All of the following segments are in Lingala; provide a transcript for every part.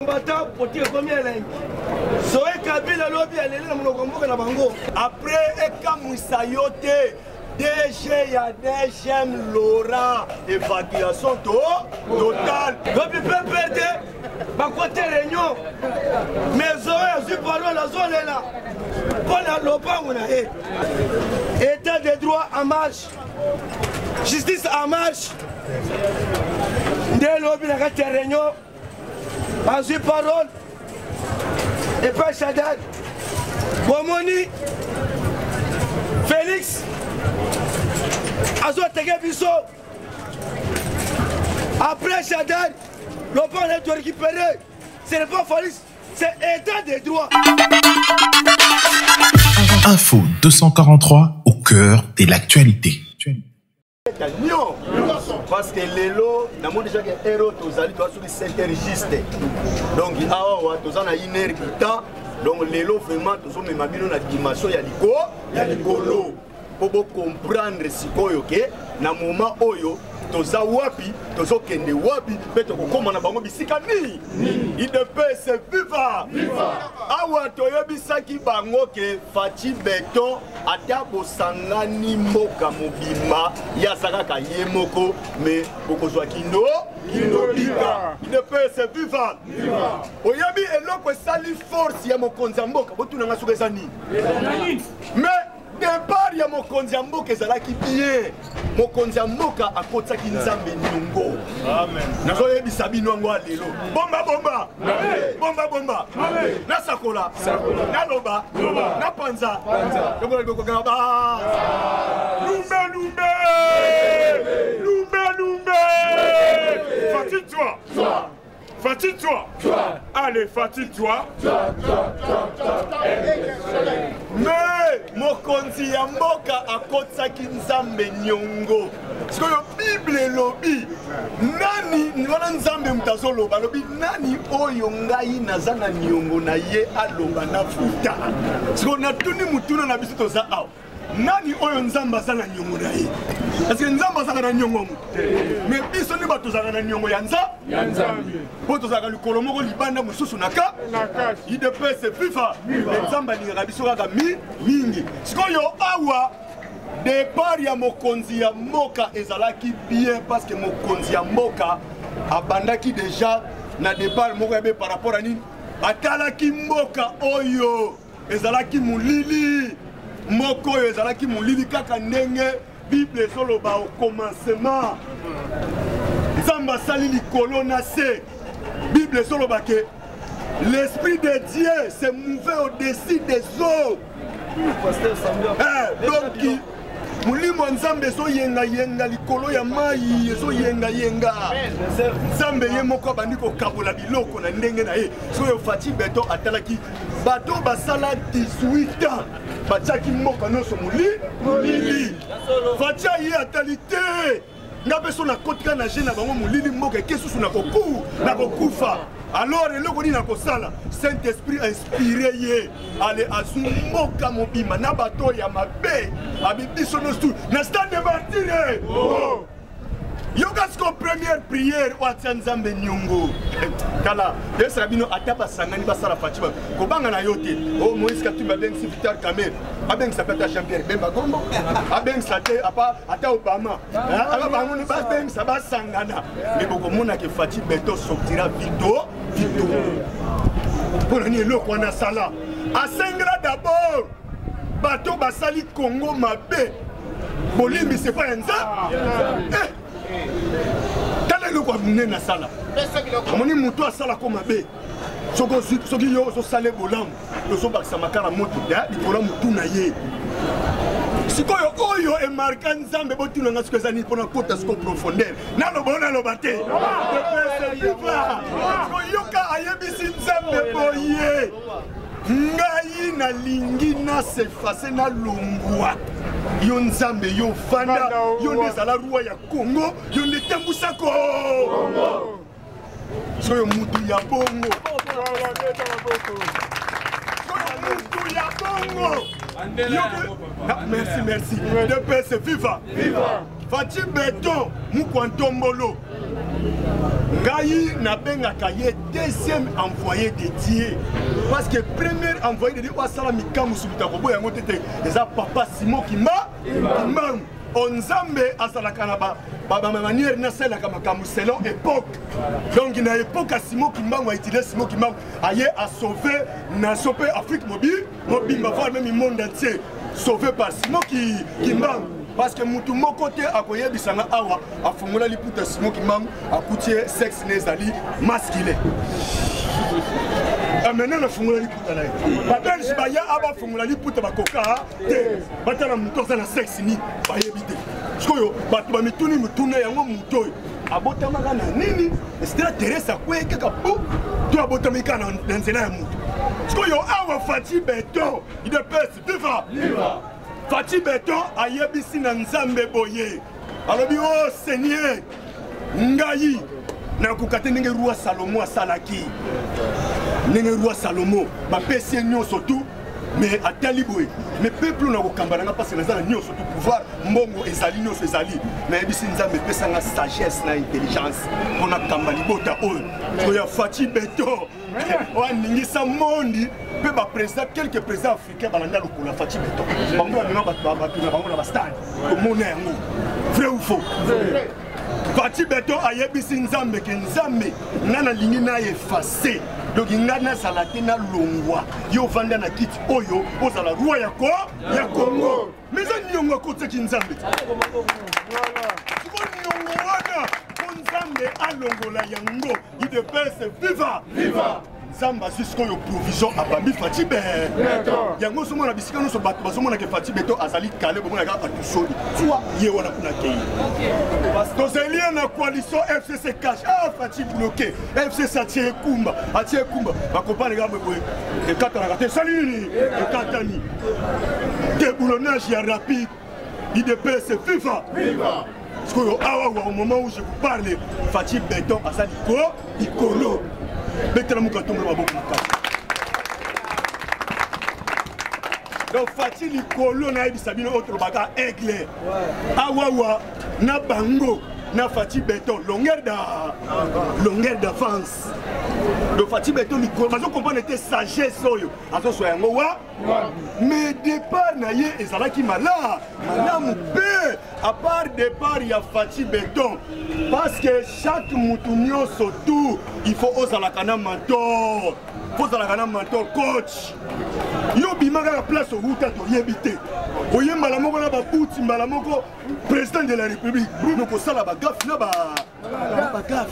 Combattant pour dire combien elle est. Soé Kabila lobby elle est là mon combat na bango. Après Ekamusayote DG ya DGM Laurent évacuation totale. Depuis PPD ba côté réunion. Mais Zoé je parle la zone est là. Pour la lopango na État de droit en marche. Justice en marche. Des lobby na côté réunion. Azui parole et pas Chadad Bomoni Félix Azo Tegebiso après Chadad l'opon est récupéré. Ce n'est pas Félix, c'est état de droit. Info 243 au cœur de l'actualité. Non, parce que l'élo, nous avons déjà un héros, nous allons sur les synergistes. Donc, nous avons une heure de temps. Donc, l'élo, vraiment, nous avons une dimension, il y a l'icolo. Pour comprendre ce qu'il y a, dans le moment où toza wapi, tozo kende wapi, mais tu comprends na bango bisika ni. Il ne peut se vivre. Awa toyebi saki bango ke Fati Beton ata bosangani moka mobima ya saka ka yemoko mais bokozwa kino bika. Il ne peut se vivre. Oyebi eloko sali force ya mokonzi ya mboka botuna nga soka zani. Mais départ ya mokonzi ya mboka ezalaki bien. Mokonzi ya mboka akotaki nzambe nyongo. Amen. Nazo yebisa bino yango lelo. Bomba bomba. Bomba bomba. Na sakola. Na loba. Na panza. Lobo lobo gaba. Lumbe. Fatigue-toi. Fatigue-toi. Allez, fatigue-toi. Mais mokonzi ya mboka akotsaki nzambe nyongo. Siko yo Bible lobi nani wana nzambe mutazo loba lobi nani oyo ngai nazana nyongo na ye aloba na futa. Siko natuni mutuna na biso toza awa. Nani oyo nzamba azana nyongo na ye? Parce que nzamba azana na nyongo mu. Mais biso ni bato azana na nyongo ya nzambe. Boto azana likolo moko libanda mususu naka. Il de paix se viva. Nzamba ni rabiso kaka mingi. Sikoyo awa départ ya mokonzi ya mboka ezalaki bien parce que mokonzi ya mboka abandaki déjà na départ moko yabe par rapport à nini atalaki mboka oyo ezalaki mulili. Moko oyo ezalaki mulili kaka ndenge Bible ezoloba au commencement. Nzamba sali likolo na se. Bible ezoloba ke l'esprit de Dieu se mouvait au-dessus des eaux. Donc mulimo nzambe so yenga likolo ya mai so yenga. Nzambe ye moko bandi ko kabola biloko na ndenge na ye. So yo Fati Beton atalaki bato basala 18 ans. Batiaki mboka nyonso mulili. Fati ye atalite. Ngabe so na kotika na jena bango mulili mboka kesusu na kokufa. Alors eloko ni na kosala Saint-Esprit inspiré ye ale azumboka mobima na bato ya mabe abibiso nostu na stade de martyre. Yogasko première prière watia nzambe nyongo. Kala yesa bino ataba sangani basala Fatima ko banga na yote. Oh Moïse Katumba ben Vital Kamer. Abeng sapeta Jean-Pierre Bemba Gombo. Abeng sate apa ata Obama. Aba bango ni baseng sabasangana. Mais boko mona ke Fati Beton sortira vito. Pour ni eloko wana sala. Asengra d'abord. Bato basali Congo mabe. Bolimbi c'est pas enza. Tala eloko amune na sala. Amoni mutu asala ko mabe. Soki yo so sale bolamu. Yo so bakisa makala moto da likolo mutu na ye. Sikoyo oyo e marka nzambe botuna nga sikoza ni pona kota siko profondeur. Nalo bona lo bate. Yoka ayebisi nzambe boye. Ngai na lingi na se fase na lungwa. Yo nzambe yo fanda yo nezala roi ya Congo yo netambusa Congo. Soyo mutu ya bongo. Mutu ya bongo. Merci. De paix se viva. Fati Beton, Mukwantombolo. Ngai nabengaka ye deuxième envoyé dédié. Parce que premier envoyé dédié wa sala mikamu subita ko boya ngotete eza papa Simon Kimba. Kimba Onzambe azalaka na ba manière na sala kama selon époque. Donc na époque à Simon Kimba a utilisé Simon Kimba aye a sauver nation pe Afrique mobile va même le monde entier sauvé par Simon Kimba. Parce que mutu moko te akoye bisanga awa afungula liputa Simon Kimba akutie sexe nezali masculin. Maintenant na fungula liputa na ye. Babelge baya aba fungula liputa bakoka te. Batala mutu za na sexe ni bayebite. Sikoyo batu ba mituni mutune yango mutoy. Abotamaka na nini? Estela Teresa kweke kapu. Tu abotamika na nzela ya mutu. Sikoyo awa Fati Beton, il de pèse viva. Viva. Fati Beton a yebisi na nzambe boye. Alobi oh Seigneur, ngai na kukate ndenge roi Salomo asalaki. Ndenge roi Salomo ba pesi nyonso tout mais atali boye. Mais peuple na kokambana parce que nazala nyonso tout pouvoir mbongo ezali nyonso ezali. Na yebisi nzambe pesa nga sagesse na intelligence pona kambali bota oyo. Oya Fati Beton. Wa ningisa mondi pe ba président quelques présidents africains balanda lokola Fati Beton. Bango ba na bango na ba stade. Ko mona yango. Vrai ou faux? Fati Beton ayebisi nzambe ke nzambe nana lingi na effacer. Donc ngana salate na longwa. Yo vanda na kiti oyo ozala roi ya Congo. Mais ça nyongo kote ki nzambe. Voilà. Nyongo wana nzambe alongola yango. Il de pèse viva. Viva. Zamba jusqu'au provision à Babi Fati Beton. Yango somo na bisika no so bato bazomona ke Fati Beton azali calé bomona ka atusoli. Soit ye wana kuna kei. Parce que c'est na coalition FCC cash. Ah Fati bloqué. FC Satie Kumba. Atie Kumba. Ba compagnie ga boye. E katana ka te salini. E katani. Déboulonnage ya rapide. IDPS FIFA. Viva. Parce que au moment où je vous parle, Fati Beton azali ikolo. Donc Fati Likolo na ebisabino autre baga aigle. Awawa na bango na Fati Beton longueur d'avance. Donc Fati Beton Likolo parce qu'on comprend était sagesse oyo. Aso so yango wa. Mais départ na ye ezalaki malamu pe à part départ il y a Fati Beton parce que chaque moutounio surtout il faut oser la kana mentor. Faut oser la kana mentor coach. Yo bimaka la place au route to yebité. Oye malamoko na ba buti malamoko président de la République. Bruno ko sala ba gaf na ba gaf.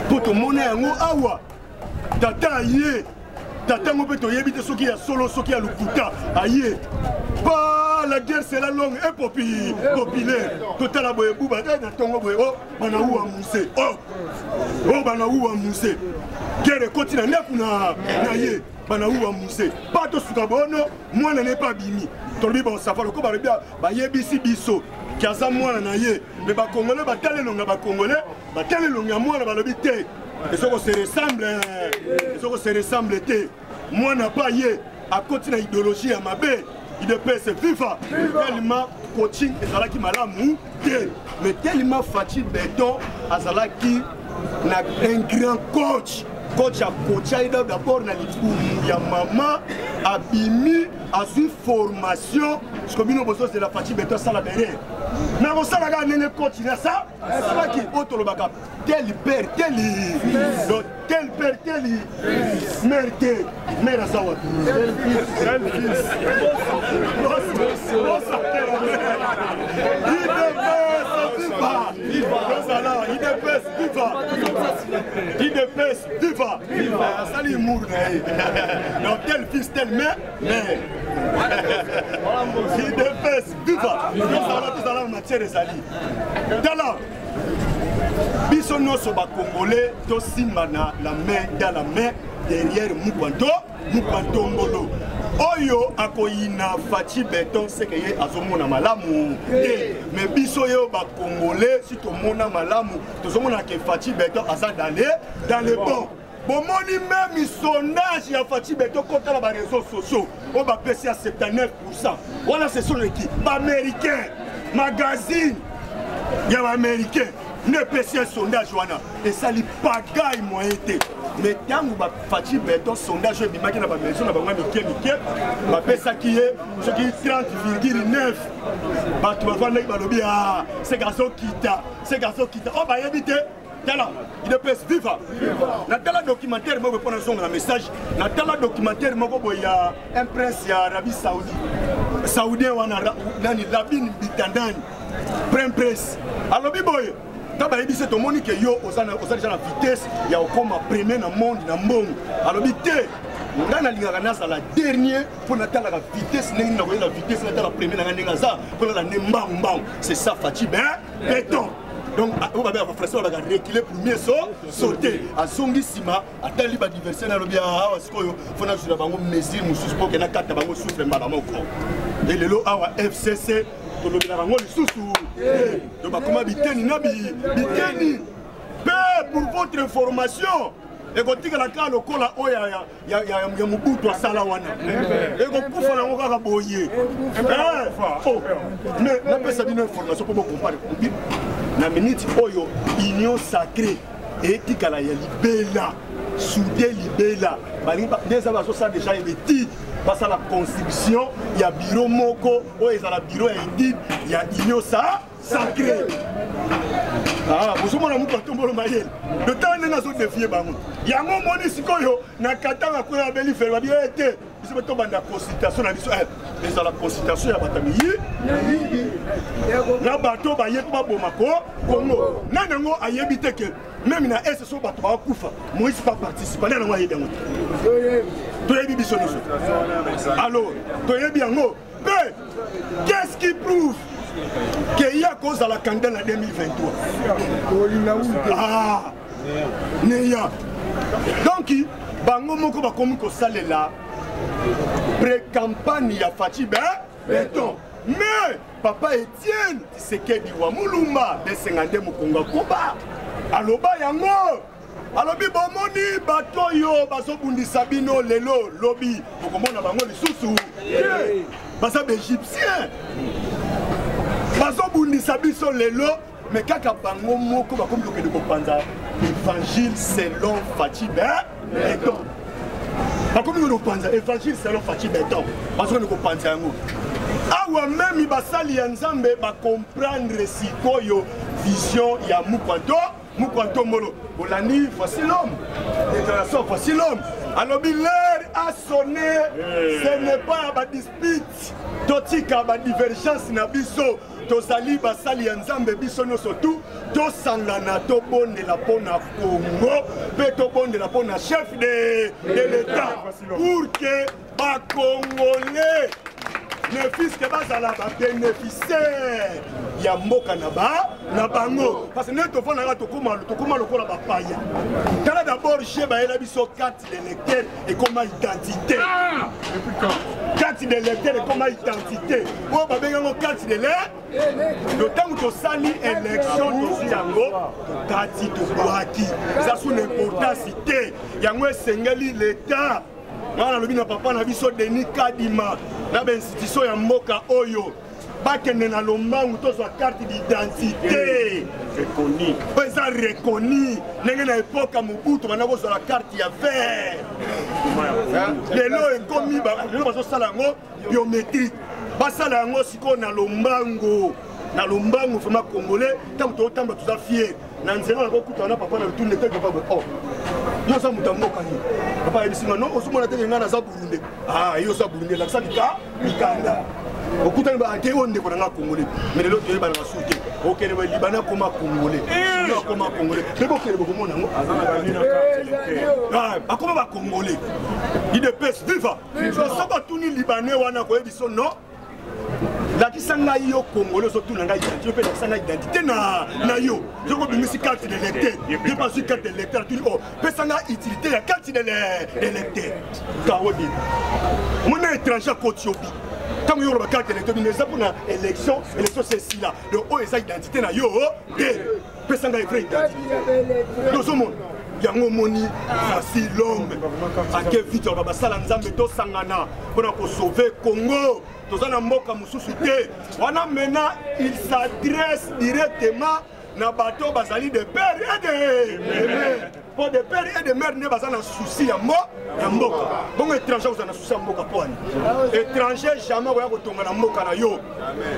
Poto mona yango awa. Tata ye. Tata ngo peto yebité soki ya solo soki ya lukuta. Aye. Pas la guerre c'est la longue et populaire. Total la boye buba na tongo boye oh bana uwa muse. Oh bana uwa muse. Guerre continue na kuna na ye. Bana uwa muse. Pas to suka bono moi n'est pas bimi. Tolbi bon ça fa ko ba bien ba yebisi biso. Kiaza moi na ye. Mais ba congolais ba talelonga ba congolais ba talelonga moi na ba lobi te. Et ce qu'on se ressemble, moi n'a pas yé à côté de l'idéologie à ma baie, il de paix c'est FIFA, tellement coaching et Zalaki Malamou, mais tellement Fati Beton à Zalaki n'a un grand coach. Coach a coaché d'abord dans les ya maman abimi a su formation parce que nous besoin de la Fati Beton ça la derrière. Mais on s'en a gagné coach là ça va qui autre le backup tel père tel tel père tel mère ça va tel fils il dépêche viva sali mour non tel fils tel mère il dépêche viva nous allons matière ezali tala biso nyonso bakongolais tosimba na la main dans la main derrière Mukwantombolo oyo akoyina Fati Beton sekeye azomona malamu mais biso yo bakongolais si tomona malamu tozomona ke Fati Beton aza dans les bons. Bomoni même sondage ya Fati Beton contre les réseaux sociaux on va passer à 79%. Voilà ce sont les qui américains magazine ya américain ne pesi un sondage wana esali pagaille moyen te mais tango ba Fachi Beton sondage ebimaki na ba maison na bango mike bapesaki ye soki 30,9 bato bavandaki balobi ce garçon kita oh bayebi te tala il pèse viva na tala documentaire moko pona songa na message na tala documentaire moko boya un prince ya Arabie Saoudien wana nani Labin Bitandani prince alobi boye taba yebise to moni ke yo osana déjà na vitesse ya okoma premier na monde na mbongo alobi te ngana lingaka nasa la dernier pour na tala la vitesse ndenge na koyela vitesse na tala premier na ndenge za pour la mbang c'est ça Fachi Beton. Donc, on va reculer pour mieux sauter. À Songissima, à Tali, à diverser dans le bien, à Skoyo, il faut que nous mesure, nous souffrons qu'il y a 4 tabagos souffrent mal. Et le lot à FCC, pour le bien, nous souffrons. Donc, comment biteni, pour votre information. Et quand tu as la carte, il y a un bout de salawana. Et quand tu as la carte, il y a mais la personne a une information pour me comparer. Na minute oyo union sacrée et tikala ya libela soudé libela bali des abaso ça déjà ebeti parce la constitution il y a bureau moko o ezala bureau edit il y a union sacrée vous avez un tombolo mayel le temps n'est pas défié bango yango moni sikoyo na katanga ko ya beli faire bien été biso to banda consultation na biso eza la consultation ya batami na bato ba yeba bomako kongo nanango ayebite ke même na SSO bato ba kufa Moïse pas participer na ngo yedango to yebi biso biso alors to yebi yango mais qu'est-ce qui prouve qu'il y a cause à la candidate en 2023. Neya. Donc, bango moko ba komi ko salela pré-campagne ya Fachi Beton. Mais papa Etienne Tshisekedi wa Mulumba de 52 Mukonga Koba. Aloba yango. Alobi bomoni bato yo bazobundisa bino lelo lobi bokomona bango lisusu. Basa égyptien. Bazobundisa biso lelo mais kaka bango moko bakomi lokende kopanza évangile selon Fachi Beton. Bakomi kopanza évangile selon Fachi Beton. Bazokende kopanza yango. Awa même basali ya Nzambe ba comprendre sikoyo vision ya Mukwanto Molo. Olani voici l'homme. Déclaration voici l'homme. Alors l'heure a sonné. Ce n'est pas ma dispute. Totika ma divergence na biso. Tosali basali ya Nzambe biso no surtout. Tosangana to bondela pona Congo. Pe to bondela pona chef de l'État. Pour que ba Congolais ne fils que bazala ba bénéficiaire ya mboka na bango parce que neto fona ga tokoma lokola ba paya tala d'abord chez ba ela biso carte d'électeur et comme identité carte d'électeur et comme identité o ba benga carte d'électeur le temps to sali élection to yango kati to boaki ça sous l'importance yango esengeli l'état wana lobi na papa na biso Denis Kadima na ba institution ya mboka oyo bakende na lombangu tozwa carte d'identité reconnu eza reconnu ndenge na époque ya Mobutu bana kozwa la carte ya vert lelo ekomi lelo bazosala yango biométrique basala yango sikoyo na lombangu vraiment congolais ntango totamba toza fier na nzela nakokuta na papa na lutunde te papa oh yo sa mutamboka ni papa yebisima no osumona te ngana za Burundi yo sa Burundi la sakika mikanda okuta ba ate onde ko na congolais mais lelo to yeba na souté okene ba libana koma congolais yo koma congolais lebo kele boko mona ngo azana ba ni na carte akoma ba congolais idps viva so saba tuni libanais wana ko yebiso no la kisanga yo congolais surtout na identité pe la kisanga identité na yo je ko bimisi carte d'électeur je pas sur carte d'électeur tu oh pesanga utilité la carte d'électeur kawodi mon étranger Kotiobi quand yo la carte d'électeur mais ça pour na élection c'est si là le haut et sa identité na yo pesanga est vrai identité dans ce monde yango moni voici l'homme à quel vite on va basala Nzambe to sangana pour sauver Congo. Tozana mboka mususu te wana maintenant il s'adresse directement na bateau bazali de père et de mère. Pour des pères et des mères ne pas un souci à moi, à mboka. Bon étranger vous en a souci à mboka pour ani. Étranger jamais vous avez tombé na mboka na yo.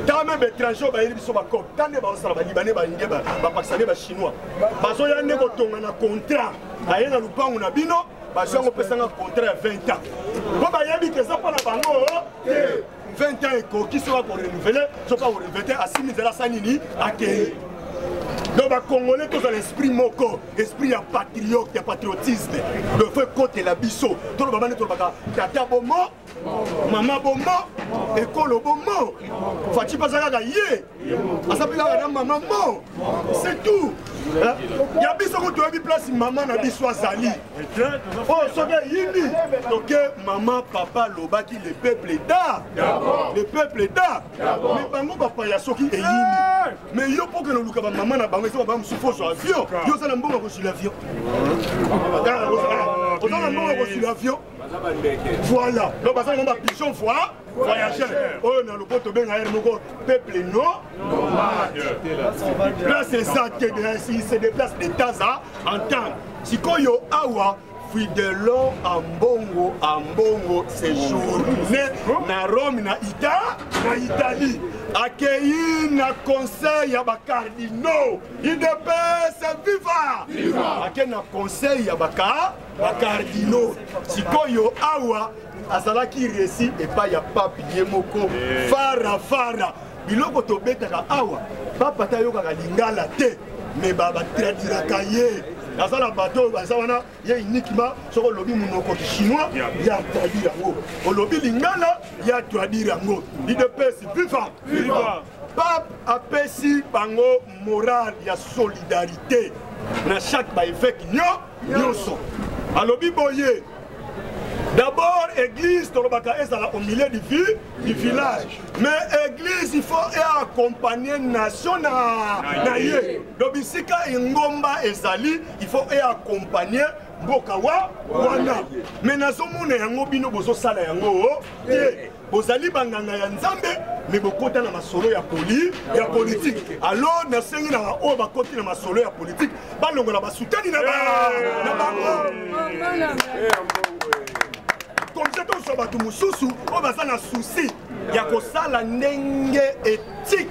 Tant même étranger ba yeli biso ba ko. Tant ne ba osala ba libanais ba indien ba pakistanais ba chinois. Bazo ya ne ko tonga na contrat. Aye na lupangu na bino, bazo ngo pesa na contrat ya 20 ans. Ko ba yebi ke ça pas na bango. 20 ans eko qui sera pour renouveler, so pas renouveler à 6 000 sanini accueillir. Donc, les Congolais, tous ont l'esprit moko, esprit de patriote, de patriotisme. Le fait côté la bisso. Tout le monde est tata bomo, maman bomo, école bomo. Fati pas à yé. À sa place, maman mo. C'est tout. Il y a bisso qui doit place maman na bisso azali. Oh, ça va yini. Donc, maman, papa, lobaki, le peuple est là. Le peuple est là. Mais bango papa ya soki e yini. Mais yo pour que nous luka maman na bango ça va me souffrir sur l'avion. Yo ça na mbongo sur l'avion. On a mbongo sur l'avion. Voilà. Donc ça on va pigeon voyageur. Oh na le poto ben air moko peuple nomade. Là c'est ça que c'est des places de temps en temps. Si koyo awa fidèlement en bongo séjourné na Rome na Italie accueilli na conseil ya ba cardinaux IDPS viva accueilli na conseil ya ba cardinaux sikoyo awa azalaki récit et pas ya papier moko fara biloko tobetaka awa papa ta yoka lingala te mais ba tradiraka ye. Dans la bateau, il y a uniquement sur le lobby chinois, il y a traduit en haut. Au lobby lingala, il y a traduit en haut. Il de paix, viva. Pape a pesi bango morale, il y a solidarité. Dans chaque effet qui nyonso. A lobby boye. D'abord, église, au milieu du village. Mais église, il faut accompagner nation. Donc, ici, quand Ngomba ezali, il faut accompagner Bokawa Wana. Mais nation mona yango bino bozo sala yango. Bozali banganga ya nzambe, mais bokota na masolo ya politique. Alors, na sengi na o bakoti na masolo ya politique, balongo na basutani na bango. Comme c'est tout ça, tout mususu, on va s'en souci. Il y a que ça la ndenge éthique,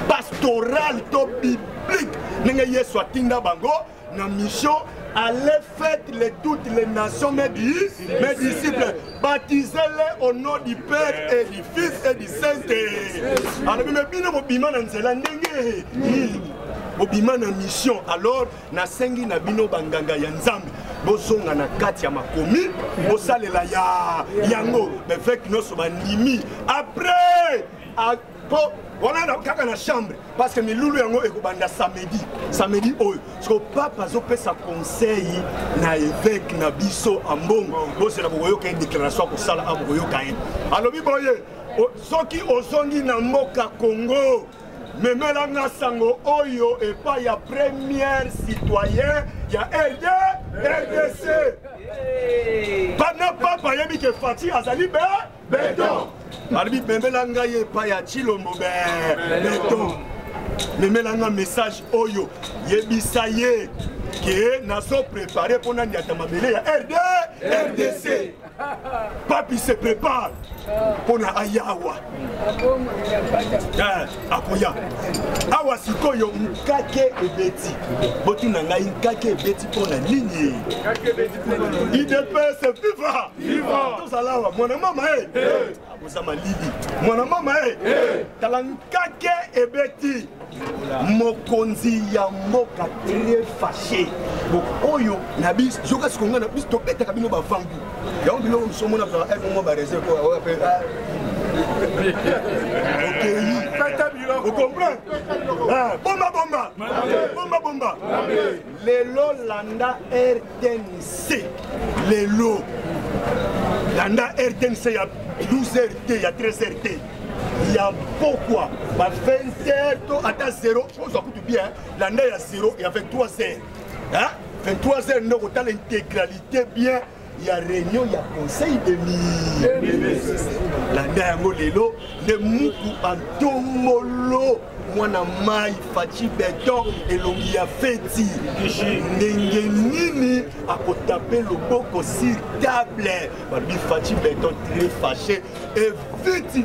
pastorale, to biblique. Ndenge yeswa tinda bango, na mission, allez faites toutes les nations, mes disciples, baptisez-les au nom du Père et du Fils et du Saint-Esprit. Alors, mais bien, mon bima na nzela ndenge. Obima na mission alors na sengi na bino banganga ya nzambe bozonga na kati ya makomi bosalela ya yango mais fait que nous sommes nimi après voilà na kaka na chambre parce que milulu yango ekobanda samedi oyo parce que papa azopesa conseil na évêque na biso ambongo bosela boyoka déclaration ko sala aboyoka ye alobi boye soki ozongi na mboka Congo mais melanga sango oyo et pas ya première citoyen ya RDC. Pana papa yebi ke Fati azali béton. Albi melanga ye pas ya Chilombo béton. Mais melanga message oyo yebi ça ye que naso préparé pour na nyata mabele ya RDC. Papi se prépare pour na ayawa. Akoya. Awa sikoyo mkake ebeti. Botu na ngai mkake ebeti pour na ligne. IDPS viva. Tozalawa mwana mama Ozama Lili. Mwana mama tala mkake ebeti. Mokonzi ya mboka très fâché. Donc oyo na bis joka sikonga na bis to beta kabino ba vangu. Ya on bilo somo na ba mo ba réserve ko appelle. OK. Vous comprenez? Bomba. Lelo landa RTNC. Lelo landa RTNC ya 12h, il y a 13h. Il y a pourquoi 20h à 0, on s'en coûte bien, l'année à 0 et avec 3h. 23h, nous avons l'intégralité bien, il y a réunion, il y a conseil de ministres. La dernière lelo, le moukou antomolo, mwana mai fachi beton et l'ongi a feti. Nenge nini a taper le boko sur table. Babi fachi beton très fâché et vite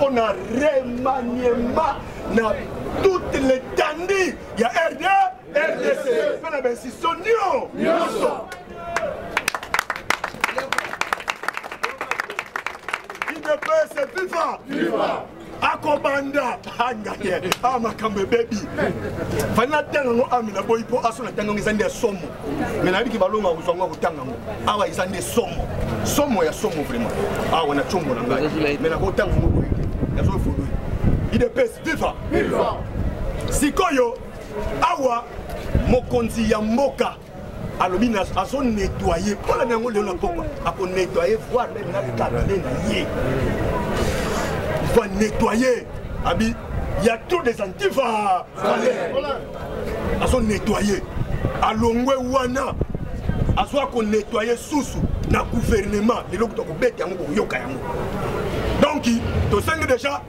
on a remaniement na toutes les tandis. Il y a RD, RDC, on a ben si sonio. C'est FIFA. Akobanda angaye amakambe baby fana tango amina boyipo asona tango ngizande somo mena biki balonga kuzonga kutanga mo awa izande somo ya somo vraiment awa na chombo na ngai mena ko tango mo yazo fulu ide pes FIFA sikoyo awa mokonzi ya mboka alobi na azo nettoyer pola nango le na poko ako nettoyer voir même na cabinet na ye il faut nettoyer abi il y a trop des antifas azo nettoyer alongwe wana azo ko nettoyer susu na gouvernement le loko to ko beta yango ko yoka yango donc to sengi déjà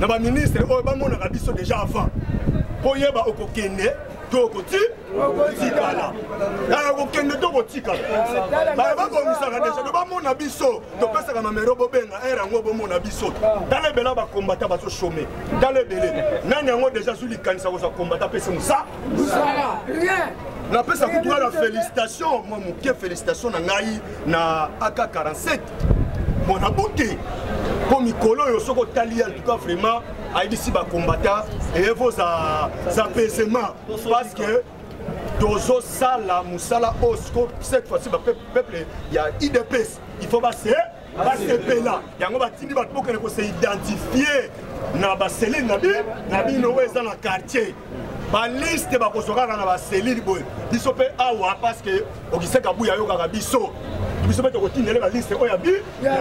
na ba ministre o ba mona ka biso déjà avant po yeba okokende tokoti tikala na kokende tokotikala bakomisaka deja to bamona biso topesaka mamero bobenga ere yango bomona biso talebela bakombata bazoshome talebele nani yango deja zulikanisa kozwa kombata pese musa napesa kutuka na félicitation mwa moke félicitation na ngai na AK47 mona bote po mikolo oyo soko tali en tout cas vraiment aidisi ba combattant et vos apaisement parce que dozo sala musala osko cette fois-ci ba peuple il y a IDPS il faut passer là yango batindi ba poke ko se identifier na ba cellule na bino weza na quartier ba liste ba kosoka na ba cellule boy biso pe awa parce que okiseka buya yoka ka biso biso pe to kotindele ba liste oya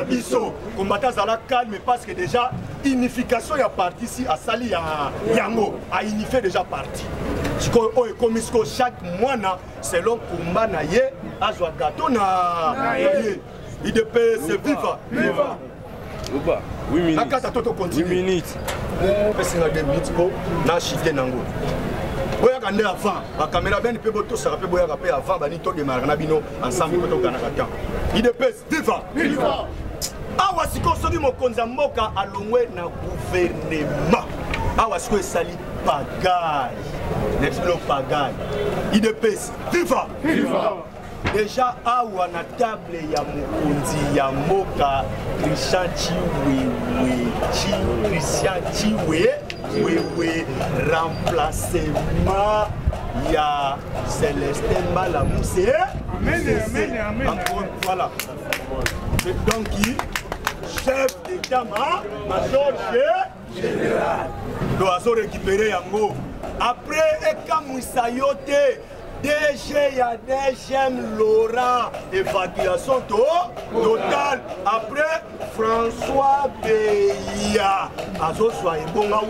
biso combattant zala calme parce que déjà unification ya parti ici à sali ya yango a unifié déjà parti siko oyo komisko chaque mois selon combat na ye azwa gâteau na ye IDPS viva Oba 8 minutes nakata toto continue 8 minutes pesinga 2 minutes po na chité nango boyaka nde avant bacaméra beni mpe botosaka mpe boyaka mpe avant bani todemaraka na bino ensemble mpe tokanaka temps IDPS viva awa sikoyo soki mokonzi ya mboka alongwe na gouvernement awa sikoyo esali pagaille nebisilo pagaille IDPS viva déjà awa na table ya mokonzi ya mboka Christian Chiwewe remplacement ya Célestin Malamuse. Amen. Voilà. Donc, chef d'état-major général. Doit récupérer Yango. Après, Ekamouissa Yote. DG ya DGM Laurent, évacuation totale. Après François Beya, Azo soit bonga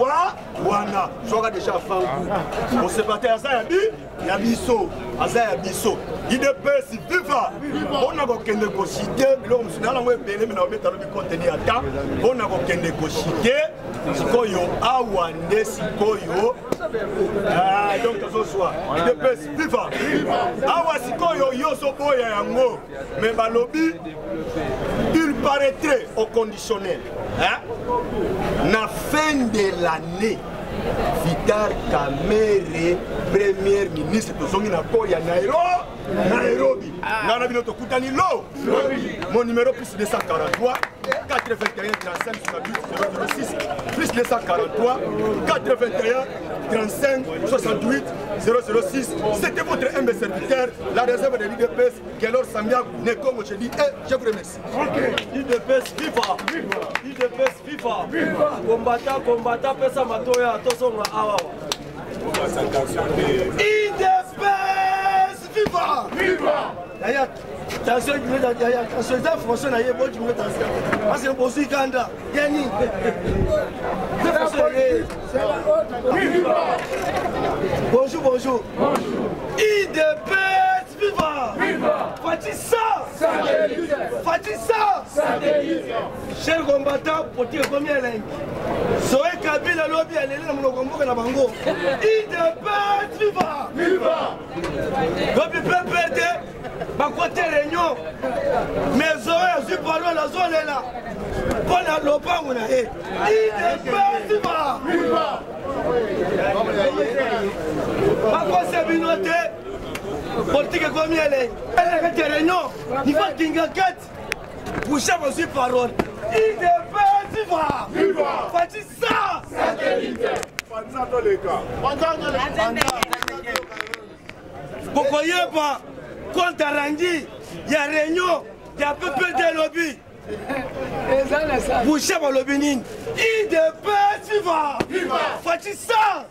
wana, soit déjà fangu. On se battait à ça yabiso, à yabiso. IDPS viva. On a aucun négocié. L'homme se n'a pas belé mais on met dans le contenu à temps. On a aucun négocié. Sikoyo awande sikoyo. Donc ce soir, IDPS viva. Awa sikoyo yoso boya yango. Mais balobi, il paraîtrait au conditionnel. Na fin de l'année, Vital Kamerhe, premier ministre de Zongina Koya Nairobi. Nana bino to kutani lo. Mon numéro plus 243 81 35 68 006 plus 243 81 35 68 006. C'était votre humble serviteur, la réserve de l'IDPS, Kelor Samia Nekongo. Je dis, et je vous remercie. IDPS FIFA. IDPS FIFA. Combattant, pesa matoya, tosonga awa. IDPS viva! Viva! D'ailleurs, attention, attention, François n'a pas de attention. Parce que pour Kanda, Yanni. Bonjour, bonjour. IDPS viva! Viva! Fatissa! Fatissa! Chers combattants, pour dire combien là? Soé Kabila lobby à l'élève dans le combat na bango. IDPS viva! Viva! Lobby peut perdre, ma côté réunion. Mais Zoé, je suis parlé la zone est là. Pour la lopa on a IDPS viva! Viva! Ma côté communauté. Politique combien elle est? Elle est réunion. Il faut qu'il y ait pour chaque aussi parole. IDPS viva! Viva! Fatissa! Pourquoi il n'y a pas contre Arangui, il y a réunion, il y a peu de lobby. Pour chaque lobby, IDPS viva! Viva! Fatissa!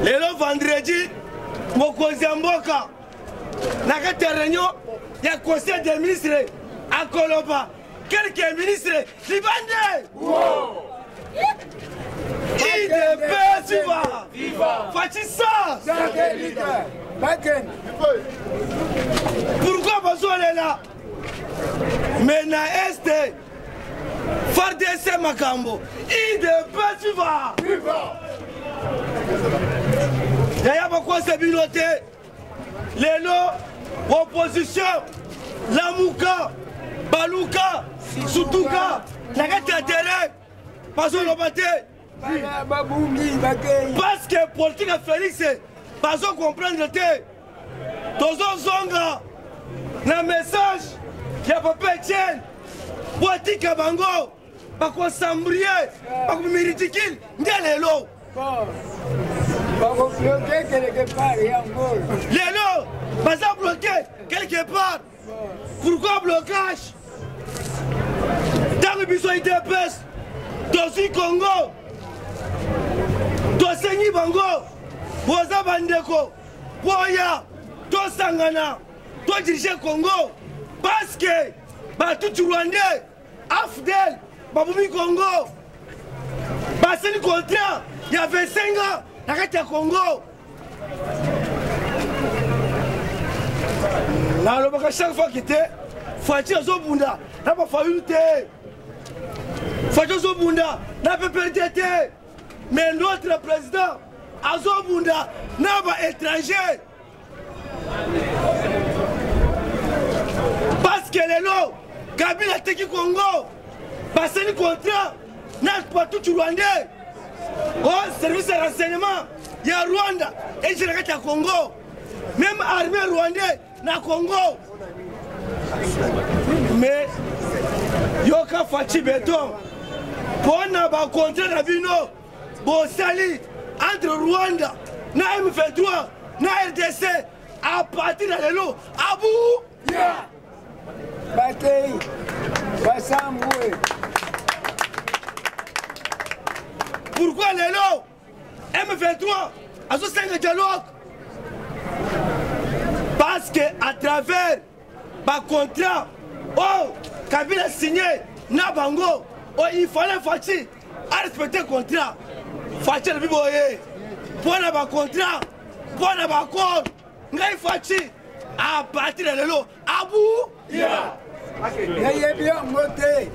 Le vendredi, Mokozi Mboka, dans la réunion, il y a le conseil des ministres à Koloba. Quelques ministres libanais. Wow. IDPS viva! Fatissa! Pourquoi Bazo est là? Mais na Est, FARDC Makambo, IDPS viva! Il y a beaucoup de communautés, les lots, opposition, Lamouka, Balouka, Soutouka, Nagati Atéré, Bazo Lobate. Parce que politique a Félix, Bazo comprendre que Tozo Zonga, le message, il y a Papa Etienne, politique à Bango, Bako Sambrier, Bako Méritikil, les lots. Les lots, Baza bloqué quelque part. Pourquoi blocage? Dans le besoin IDPS, Dosi Congo, Dosengi Bango, Boza Bandeko, Boya, Dosangana, toi diriger Congo. Parce que, tout Rwandais, Afdel, Baboumi Congo, c'est le contrat, il y a 25 ans. Nakati ya Congo. Na lobaka chaque fois qu'il était, Fati azobunda, na ba faillite. Fati azobunda, na PPRDT. Mais notre président azobunda, na ba étranger. Parce que les lots, Kabila teki Congo, c'est le contrat, na pas tout Rwandais. Oh, service de renseignement, il y a Rwanda et je regarde à Congo. Même armée rwandaise, na Congo. Mais, Yoka Fachi Beton, pour un contrat de Vino, Bossali, entre Rwanda, na M23, na RDC, à partir de l'eau, à bout. Bataille, Bassamboué. Pourquoi les lots M23 à ce 5 dialogue? Parce que à travers ma contrat, oh, Kabila signé, Nabango, oh, il fallait Fachi à respecter le contrat. Fachi le biboye, pour un contrat, pour un accord, Ngai Fachi à partir de l'eau, à bout. N'ayez bien monté.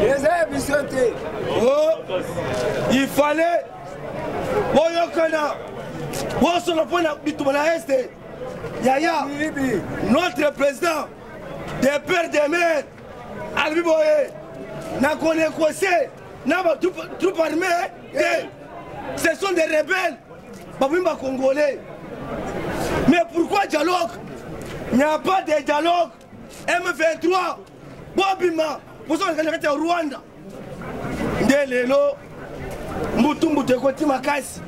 Les arbres sautés. Oh, il fallait. Bon, sur le point de Est, Yaya, notre président, des pères des mères, Albi Boye, n'a connu quoi c'est, n'a pas troupe armée, ce sont des rebelles, Babimba Congolais. Mais pourquoi dialogue? Il n'y a pas de dialogue. M23, Bobima, pour ça qu'on est au Rwanda. Ndelelo, Moutumbu de Koti Makasi.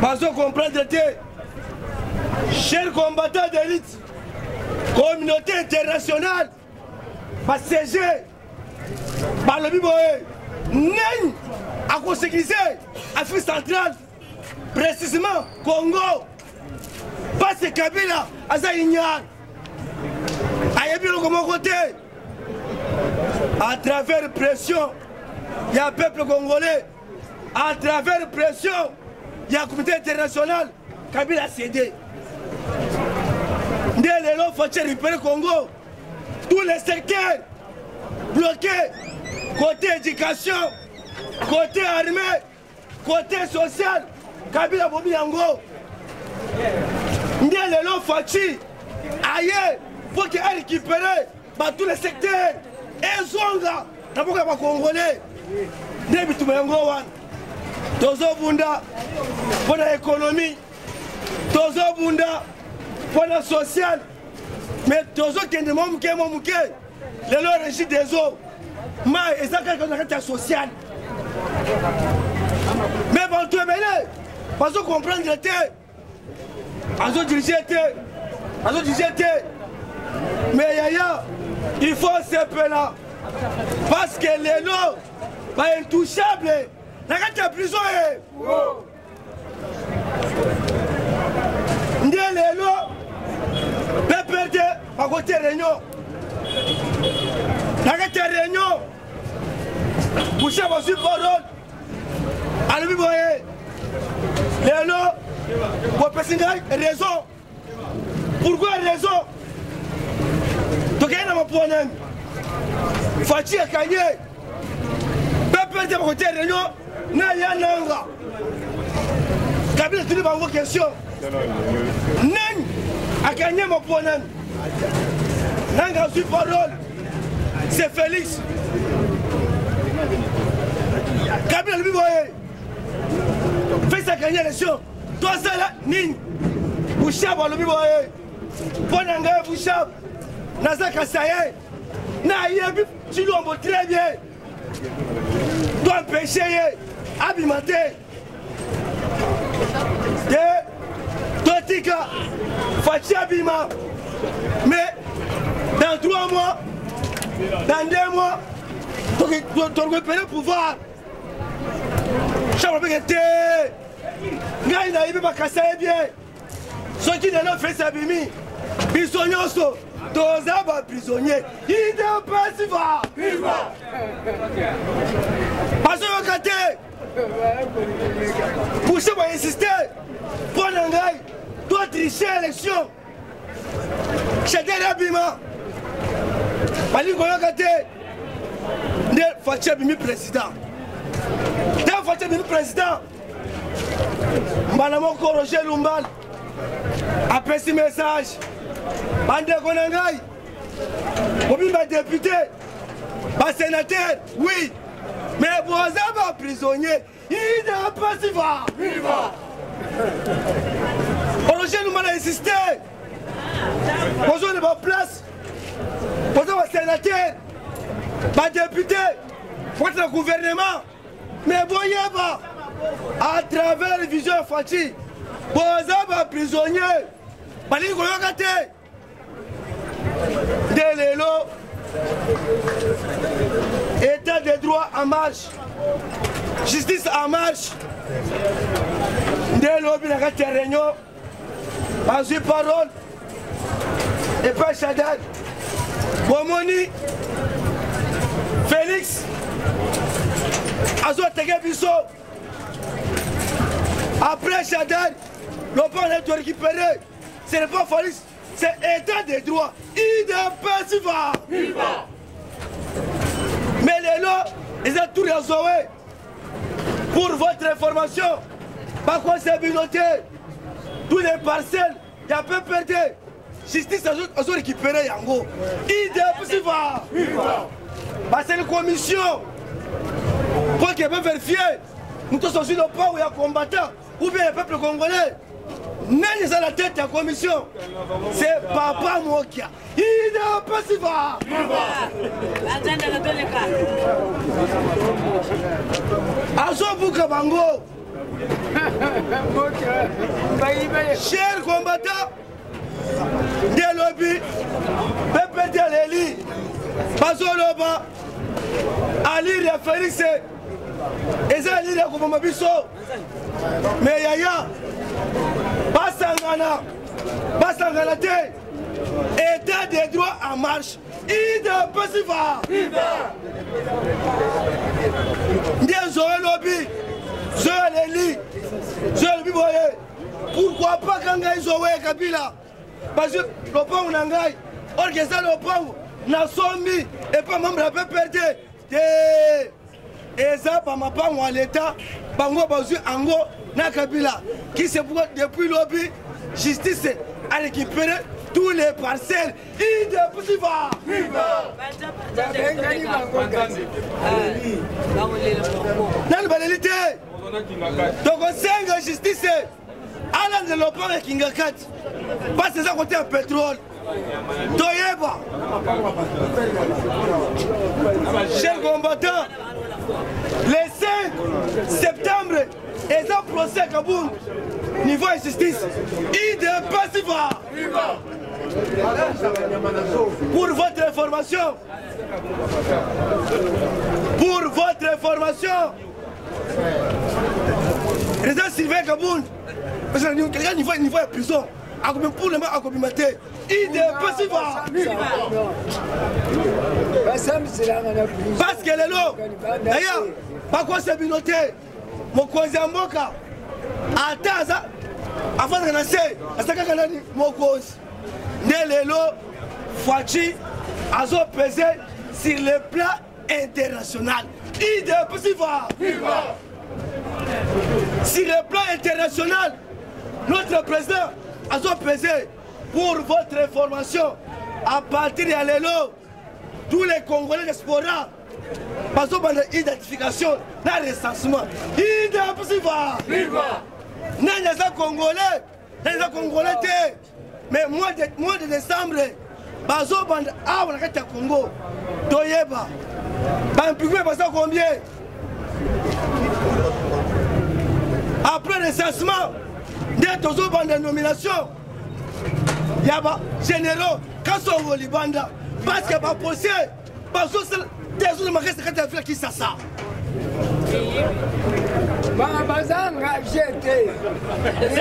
Parce qu'on comprend de chers combattants d'élite, communauté internationale, par CG, par le Biboé, Nen, à conséquencer, Afrique centrale, précisément Congo, parce que Kabila, Azaïnian, côté, à travers pression, il y a un peuple congolais, à travers pression, il y a un comité international, Kabila a cédé. les lots faut récupérer Congo. Tous les secteurs bloqués. Côté éducation, côté armée, côté social. Kabila Bobi Yango. Les lots faut ailleurs. Faut qu'il récupère tous les secteurs. Et Zonga. T'as pas qu'à Congolais. N'est-ce pas Yango wan. Tozo Bunda. Pour l'économie. Tozo Bunda. Pour le social. Mais Tozo Kende Momuke. Les lois régis des eaux. Mais ils ont quelque social. Mais bon, tu es mêlé. Parce qu'on comprend que l'été. Parce qu'on dirige l'été. Mais Yaya, il faut ce peu là. Parce que les lots sont intouchables. La prison est. Les lots peuvent perdre à côté de Réunion. La Réunion. Vous savez, je suis parole. Allez, vous voyez. Les lots, vous avez raison. Pourquoi raison? Donc, il y a un problème. Fati a gagné. Peuple de côté de Réunion, n'a rien à Kabila, tu n'as pas de question. Nen a gagné mon problème. Nanga suis parole. C'est Félix. Kabila, lui, voyez. Fais ça gagner l'élection. Toi, ça là, Ning. Bouchab, lui, voyez. Bonanga, Bouchab. Nazaka, ça y est. Tu dois très bien. Tu dois empêcher, abimenter. Totika, Fachi Abima. Mais dans 3 mois, dans 2 mois, tu dois repérer le pouvoir. Chaque fois que tu es. Gaïna, il va casser bien. Ceux qui n'ont pas fait ça, Bimi, ils sont yoso. Tozaba prisonnier, il ne peut pas vivre. Parce que côté, pour ça, on va insister. Pour l'engagement, toi tricher l'élection. Chacun est abîmant. Mali Goyakate, ne Fatia Bimi président. Ne Fatia Bimi président. Madame Roger Lumbal, après ce message. Bande Konangai, Bobi va député, pas sénateur, oui, mais voisin va prisonnier, il n'est pas si va. Roger nous a insisté, besoin de ma place, besoin de sénateur, pas député, faut être le gouvernement, mais voyez pas, à travers les visions Fati, voisin va prisonnier. Mali Goyakate Delelo État de droit en marche, justice en marche. Delelo Binagate Réunion, Azui Parole et pas Chadad Bomoni Félix Azou Tegebiso. Après Chadad, le plan est récupéré. Ce n'est pas Félix, c'est état de droit. Il ne peut pas. Mais les lois, ils ont tout résolu. Pour votre information, par quoi c'est binoté, tous les parcelles, il y a peu perdu. Justice a récupéré Yango. Il ne peut pas. C'est une commission. Pour qu'elle peut vérifier, nous tous sommes sur le point où il y a combattant, ou bien le peuple congolais. N'est à la tête de la commission. C'est Papa Mokia. Il n'est pas si va. Azo Boukabango. Chers combattants des lobbies, Pepe Deleli, Bazoloba, Ali Félix, et ça Ali Komomabiso, mais Yaya. Basangana te, état des droits en marche, il ne peut pas. Zoé Lobby, Zoé Leli, Zoé Biboye, pourquoi pas quand Zoé Kabila, parce que lopango na ngai orchestre lopango na sombi et pas membre a PPRD eza pa mapango à l'état bango bazui ango na Kabila qui se pourquoi depuis lobby justice a récupéré tous les parcelles Idepasiva nani balelite donc on justice ala de l'opéra Kinga 4 parce que ça côté un pétrole Toyeba chers combattants le 5 septembre et un procès Kaboum niveau justice Idepasiva pour votre information président Sylvain Kaboun parce que quelqu'un niveau de prison pour le moment à communauté Idepasiva parce que les lots d'ailleurs pas quoi c'est binoté mon cousin Mboka Ataza avant de lancer à ce que nani mon cause Nelelo Fouachi azo pesé sur le plan international Idepasiva sur le plan international notre président azo pesé pour votre information à partir de Lelo tous les Congolais diaspora parce que l'identification n'a recensement Idepasiva Nanya Congolais mais mois de décembre bazo bande a on a Congo Toyeba ban publié parce combien après recensement des tozo bande nomination yaba généraux Kasongo Libanda parce que ba procès bazo des autres marqués secrétaire qui ça c'est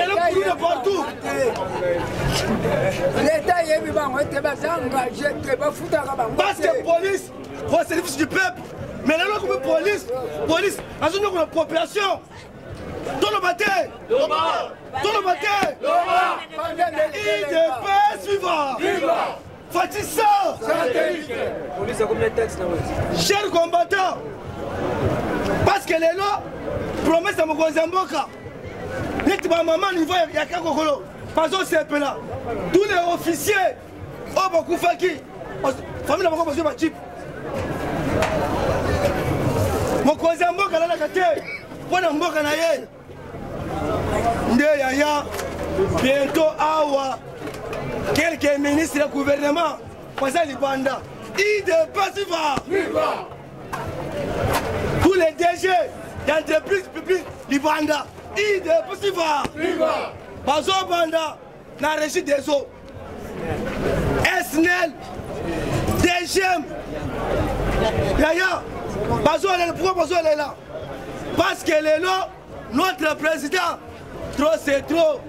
le coup de partout. Parce que police, au service du peuple, mais là, comme police, à une population, dans le bataille, Idepasiva. Fatissa. Chers combattants, parce que les lois promesse à mon cousin Mboka. Net ma maman niveau ya kakokolo. Parce que c'est là. Tous les officiers au Bakufaki. Famille n'a pas besoin de chip. Mon cousin Mboka là la kate. Pour Mboka na ye. Nde yaya bientôt awa quelques ministres du gouvernement pour ça Libanda. Idepasiva. Tous les DG d'entreprises publiques Libanda, Idepasiva, Bazo Banda, la régie des eaux, SNEL, DGM, Yaya, Bazo est là, parce que les lots, notre président, trop c'est trop,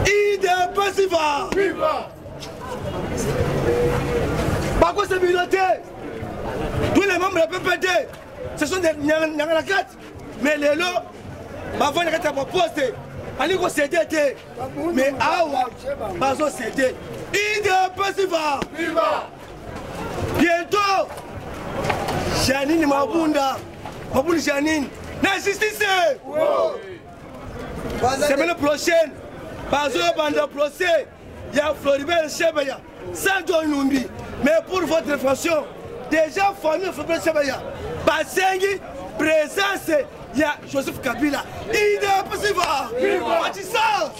Idepasiva, par quoi c'est minorité? Tous les membres de PPD, ce sont des Nyanganakat, mais les lots, avant de poster, allez go céder, mais awa, bazo céder. Idepasiva. Bientôt, Janine Mabunda, Mabouli Janine, la justice. Semaine prochaine, bazo banda procès, il y a Floribert Chebeya, Santo Numbi, mais pour votre information. Déjà famille Floribert Chebeya, Basengi, présence, il y a Joseph Kabila. Idepasiva. Fatissa.